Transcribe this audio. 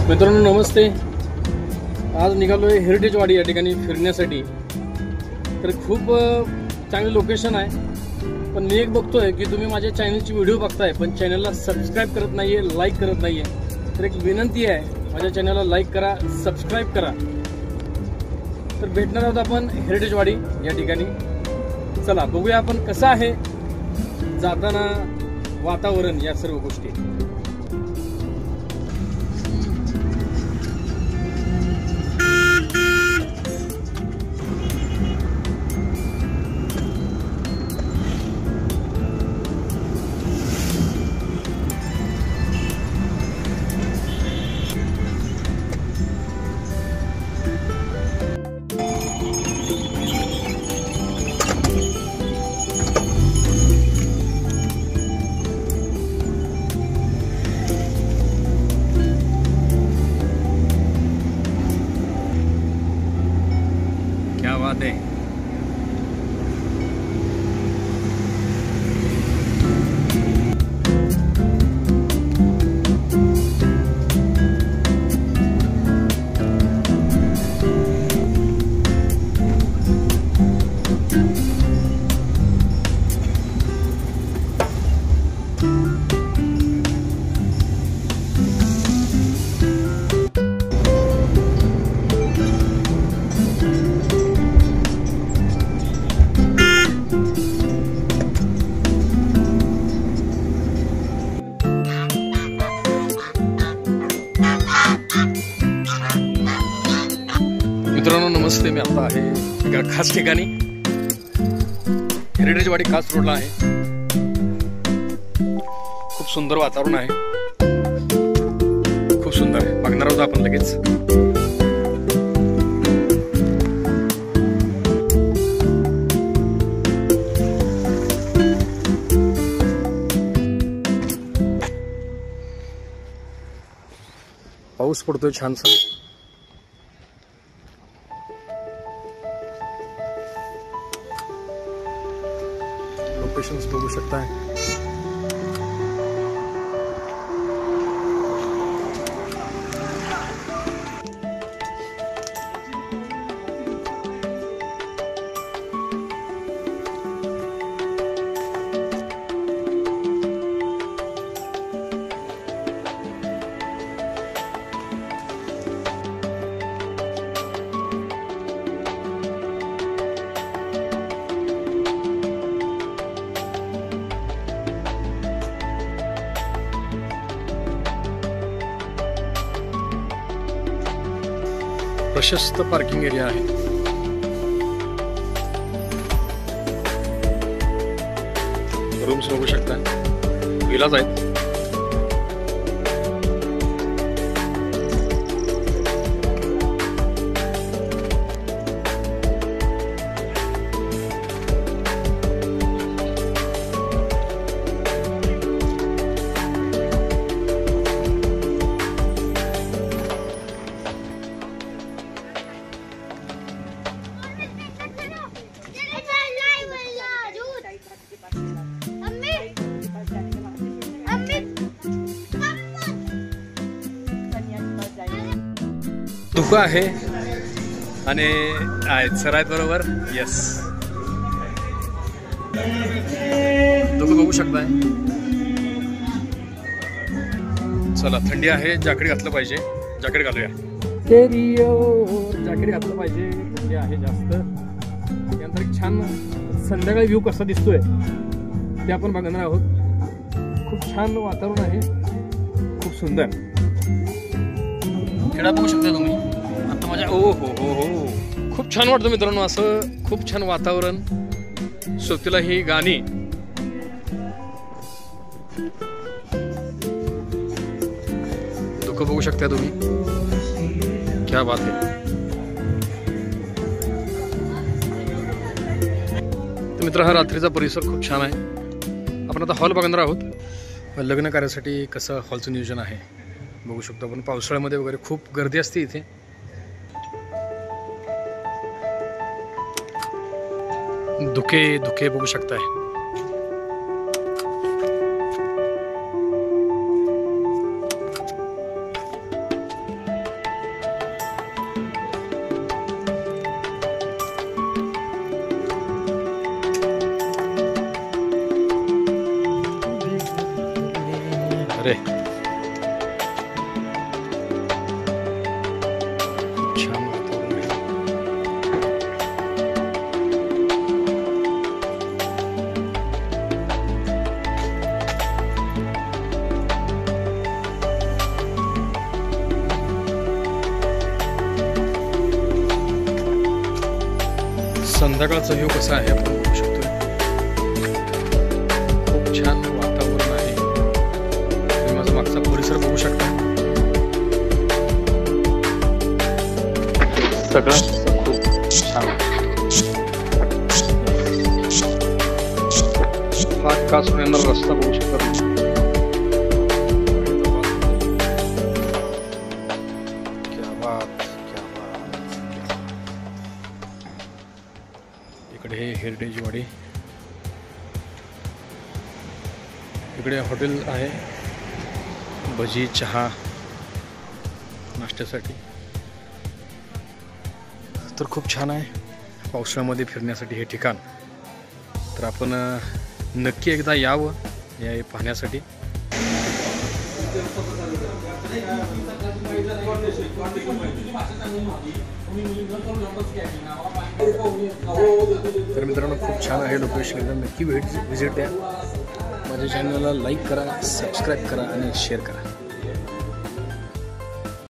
मित्रांनो नमस्ते। आज निघालोय हेरिटेज वाडी या ठिकाणी फिरण्यासाठी। तर खूप चांगले लोकेशन आहे, पण मी एक बघतोय की तुम्ही माझ्या चॅनलची व्हिडिओ बघताय पण चॅनलला सबस्क्राइब करत नाहीये, लाईक करत नाहीये। तर एक विनंती आहे, माझ्या चॅनलला लाईक करा, सबस्क्राइब करा। तर भेटणार आहोत आपण हेरिटेज वाडी या ठिकाणी। चला बघूया आपण कसं आहे जाताना वातावरण, या सर्व गोष्टी। क्या बात है। मित्रांनो नमस्ते, मी आता आहे एका खास ठिकाणी। हेरिटेज वाडी खास रोडला आहे। खूप सुंदर वातावरण आहे, खूप सुंदर आहे। बघणार आहोत आपण लगेच। पाऊस पडतोय छानसा। लोकेशन्स बघू शकताय। प्रशस्त पार्किंग एरिया आहे। रूम्स बघू शकता, विलाज आहेत। धुकं आहे आणि आहेत सर आहेत बरोबर। यस, धुकं बघू शकताय। चला थंडी आहे, जॅकेट घातलं पाहिजे, जॅकेट घालूया। जॅकेट घातलं पाहिजे, थंडी आहे जास्त। यानंतर एक छान संध्याकाळी व्ह्यू कसा दिसतोय ते आपण बघणार आहोत। खूप छान वातावरण आहे, खूप सुंदर खेळा बघू शकता तुम्ही। आता माझ्या ओ हो हो हो खूप छान वाटतं मित्रांनो, असं खूप छान वातावरण, सोबतीला ही गाणी। दुःख बघू शकता तुम्ही, क्या बात आहे। तर मित्र, हा रात्रीचा परिसर खूप छान आहे। आपण आता हॉल बघणार आहोत। लग्न कार्यासाठी कसं हॉलचं नियोजन आहे बघू शकतो आपण। पावसाळ्यामध्ये वगैरे खूप गर्दी असते इथे। धुके बघू शकताय। बापरे, छान वातावरण आहे. संध्याकाळचा व्ह्यू कसा आहे आपण बघू शकतो. खूप छान वातावरण आहे. तुम्ही माझा मागचा परिसर बघू शकता. सगळं खूप छान. हा कासून येणारा रस्ता बघू शकता. इकडे हे हेरिटेज वाडी, इकडे हॉटेल आहे, भजी चहा नाश्त्यासाठी. तर खूप छान आहे पावसाळ्यामध्ये फिरण्यासाठी हे ठिकाण. तर आपण नक्की एकदा यावं या पाहण्यासाठी. तर मित्रांनो खूप छान आहे लोकेशन, एकदम नक्की व्हिजिट द्या. माझ्या चॅनलला लाईक करा, सबस्क्राईब करा आणि शेअर करा.